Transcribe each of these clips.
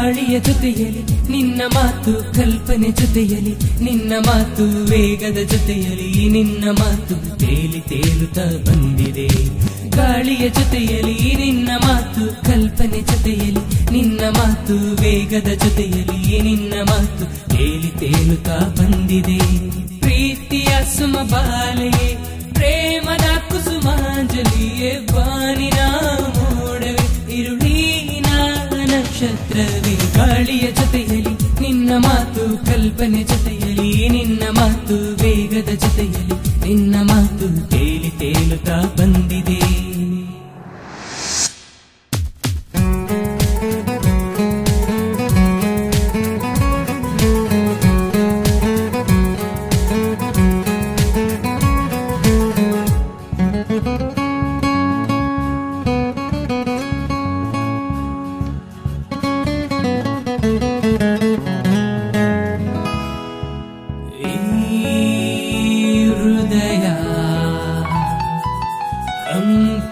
ಗಾಳಿಯ ಜೊತೆಯಲ್ಲಿ ನಿನ್ನ ಮಾತು, ಕಲ್ಪನೆ ಜೊತೆಯಲ್ಲಿ ನಿನ್ನ ಮಾತು, ವೇಗದ ಜೊತೆಯಲ್ಲಿ ನಿನ್ನ ಮಾತು ತೇಲಿ ತೇಲುತ್ತಾ ಬಂದಿದೆ. ಗಾಳಿಯ ಜೊತೆಯಲ್ಲಿ ನಿನ್ನ ಮಾತು, ಕಲ್ಪನೆ ಜೊತೆಯಲ್ಲಿ ನಿನ್ನ ಮಾತು, ವೇಗದ ಜೊತೆಯಲ್ಲಿ ನಿನ್ನ ಮಾತು ತೇಲಿ ತೇಲುತ್ತಾ ಬಂದಿದೆ. ಪ್ರೀತಿಯ ಸುಮಬಾಲೆಯೇ, ಪ್ರೇಮದ ಕುಸುಮಾಂಜಲಿಯೇ, ಬಾನಿನ ಮೋಡವೇ, ಇರುಳಿನ ನಕ್ಷತ್ರವೇ. ಗಾಳಿಯ ಜೊತೆಯಲ್ಲಿ ನಿನ್ನ ಮಾತು, ಕಲ್ಪನೆ ಜೊತೆಯಲ್ಲಿ ನಿನ್ನ ಮಾತು, ವೇಗದ ಜೊತೆಯಲ್ಲಿ ನಿನ್ನ ಮಾತು ತೇಲಿ ತೇಲುತ್ತಾ ಬಂದಿದೆ.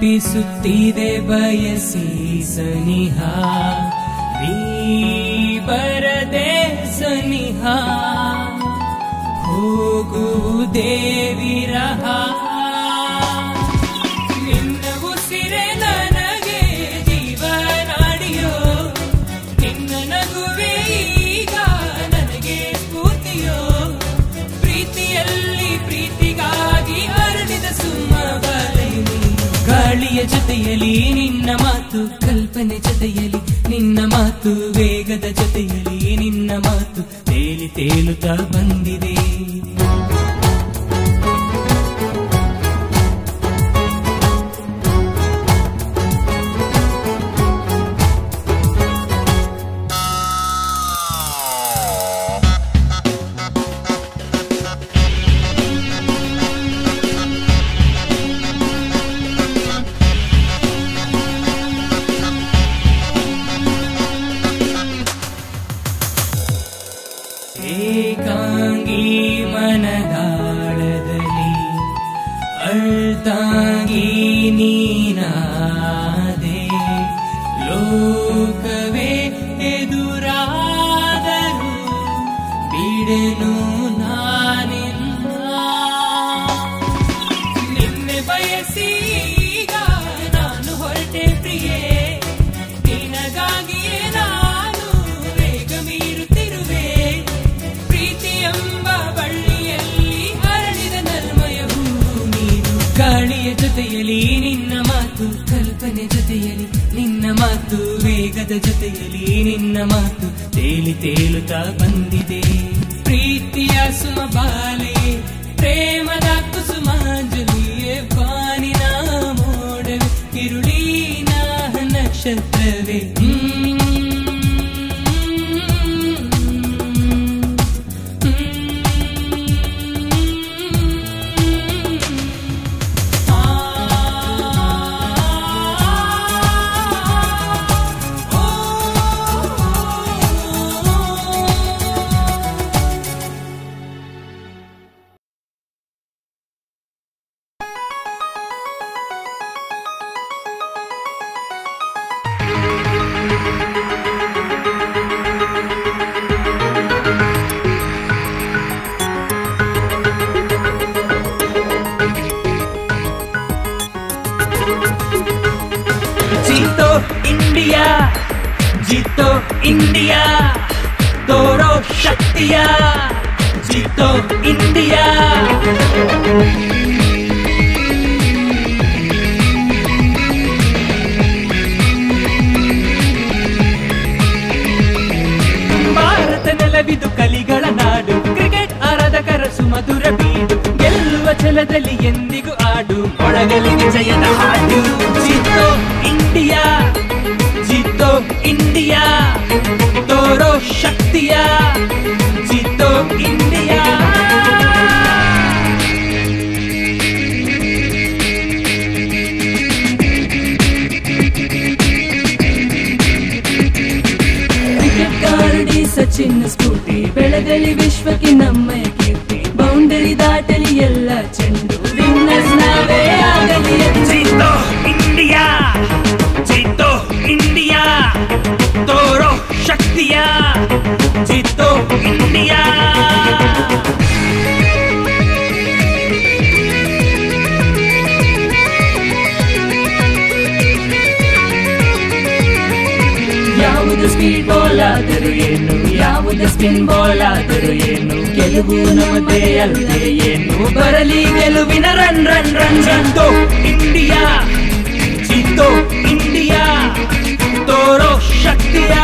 ಕಂಪಿಸುತ್ತಿದೆ ಬಯಸಿ ಸನಿಹ, ನೀ ಬರದೆ ಸನಿಹ, ಹೋಗುವುದೇ ವಿರಹ. ನಿನ್ನ ಉಸಿರೆ ನನಗೆ ಜೀವನಾಡಿಯೋ, ನಿನ್ನ ನಗುವೆ ಈಗ ನನಗೆ ಸ್ಫೂರ್ತಿಯೋ, ಪ್ರೀತಿಯಲ್ಲಿ ಪ್ರೀತಿಗಾಗಿ ಹರಡಿದ ಸುಮಬಾಲೆ. ಗಾಳಿಯ ಜೊತೆಯಲ್ಲಿ ನಿನ್ನ ಮಾತು, ಕಲ್ಪನೆ ಜೊತೆಯಲ್ಲಿ ನಿನ್ನ ಮಾತು, ವೇಗದ ಜೊತೆಯಲ್ಲಿ ನಿನ್ನ ಮಾತು ತೇಲಿ ತೇಲುತ್ತಾ ಬಂದಿದೆ. ಏಕಾಂಗಿ ಮನದಾಳದಲ್ಲಿ ಅಳ್ತಾಂಗಿ ನೀನಾದೆ, ಲೋಕವೇ ಎದುರಾದರೂ ಬಿಡೆನು ನಾನಿನ್ನ. ನಿನ್ನೆ ಬಯಸಿ ಈಗ ನಾನು ಹೊರಟೆ ಪ್ರಿಯೇ, ನಿನಗಾಗಿಯೇ ನಾನು ವೇಗ ಮೀರುತ್ತಿರುವೆ. ಎಂಬ ಬಳ್ಳಿಯಲ್ಲಿ ಹರಡಿದ ನರ್ಮಯ ಹೂ ನೀನು. ಗಾಳಿಯ ಜೊತೆಯಲ್ಲಿ ನಿನ್ನ ಮಾತು, ಕಲ್ಪನೆ ಜೊತೆಯಲ್ಲಿ ನಿನ್ನ ಮಾತು, ವೇಗದ ಜೊತೆಯಲ್ಲಿ ನಿನ್ನ ಮಾತು ತೇಲಿ ತೇಲುತ್ತಾ ಬಂದಿದೆ. ಪ್ರೀತಿಯ ಸುಮಬಾಲೆಯೇ, ಪ್ರೇಮದ ಕುಸುಮಾಂಜಲಿಯೇ, ಬಾನಿನ ಮೋಡವೇ, ಇರುಳಿನ ನಕ್ಷತ್ರವೇ. जीतो इंडिया, जीतो इंडिया, तोरो शक्तिया, जीतो इंडिया. ಭಾರತ ನೆಲವಿದು ಕಲಿಗಳ ನಾಡು, ಕ್ರಿಕೆಟ್ ಆರಾಧಕರ ಸುಮಧುರ ಬೀಡು, ಗೆಲ್ಲುವ ಛಲದಲ್ಲಿ ಎಂದಿಗೂ ಆಡು, ಮೊಳಗಲಿ ವಿಜಯದ ಹಾಡು. जीतो इंडिया, जीतो इंडिया, तोरो शक्तिया, जीतो इंडिया. क्रिकेट ಗಾರಡಿ ಸಚಿನ್ ಸ್ಫೂರ್ತಿ, ಬೆಳಗಲಿ ವಿಶ್ವಕ್ಕೆ ನಮ್ಮಯ ಕೀರ್ತಿ, ಬೌಂಡರಿ ದಾಟಲಿ ಎಲ್ಲ ಚೆಂಡು, ವಿನ್ನರ್ಸ್ ನಾವೇ ಆಗಲಿ. जीतो इंडिया, जीतो इंडिया, तोरो शक्ति. ಸ್ಪೀಡ್ ಬಾಲ್ ಆದರೂ ಏನು, ಯಾವುದೇ ಸ್ಪಿನ್ ಬಾಲ್ ಆದರೂ ಏನು, ಗೆಲುವು ನಮ್ಮದೇ ಅಲ್ಲದೆ ಏನು, ಬರಲಿ ಗೆಲುವಿನ ರನ್ ರನ್ ರನ್. जीतो इंडिया, जीतो इंडिया, तोरो शक्तिया,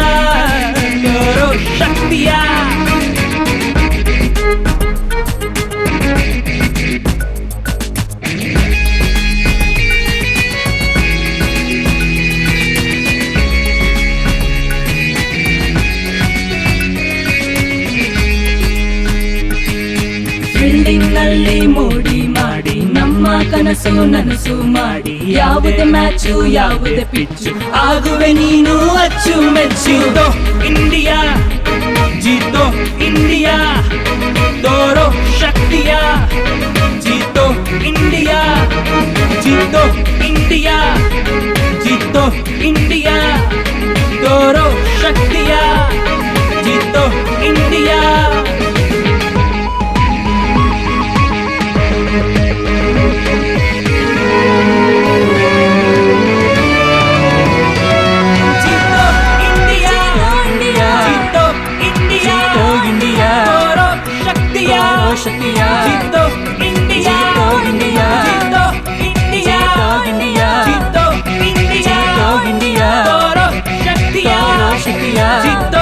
तोरो शक्तिया. ಫೀಲ್ಡಿಂಗ್ ನಲ್ಲಿ ಮೋಡಿ ಮಾಡಿ ನಮ್ಮ ಕನಸು ನನಸು ಮಾಡಿ, ಯಾವುದೇ ಮ್ಯಾಚು ಯಾವುದೇ ಪಿಚ್ಚು ಆಗುವೆ ನೀನು ಅಚ್ಚು ಮೆಚ್ಚು. जीतो इंडिया, जीतो इंडिया, तोरो शक्तिया, जीतो इंडिया, जीतो इंडिया, जीतो इंडिया, तोरो शक्तिया, जीतो इंडिया. ಶಕ್ತಿಯ जीतो इंडिया, जीतो इंडिया, जीतो इंडिया, जीतो इंडिया, जीतो इंडिया, जीतो इंडिया, तोरो शक्तिया, शक्तिया जीतो